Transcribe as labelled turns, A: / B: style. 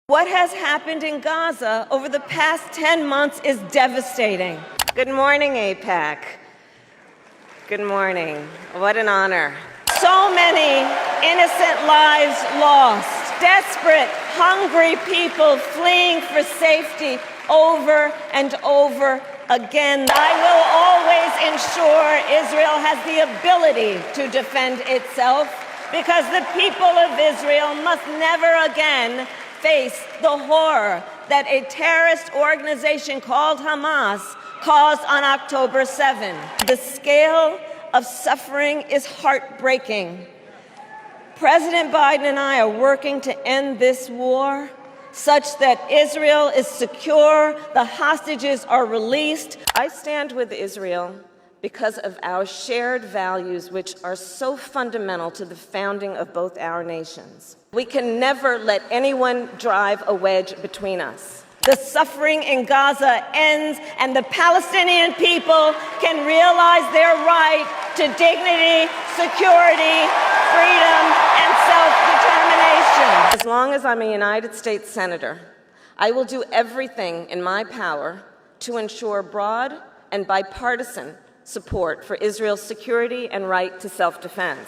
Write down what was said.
A: What has happened in Gaza over the past 10 months is devastating. Good morning, AIPAC. Good morning. What an honor. So many innocent lives lost. Desperate, hungry people fleeing for safety over and over again. I will always ensure Israel has the ability to defend itself, because the people of Israel must never again face the horror that a terrorist organization called Hamas caused on October 7. The scale of suffering is heartbreaking. President Biden and I are working to end this war such that Israel is secure, the hostages are released. I stand with Israel because of our shared values, which are so fundamental to the founding of both our nations. We can never let anyone drive a wedge between us. The suffering in Gaza ends, and the Palestinian people can realize their right to dignity, security, freedom, and self-determination. As long as I'm a United States Senator, I will do everything in my power to ensure broad and bipartisan support for Israel's security and right to self-defense.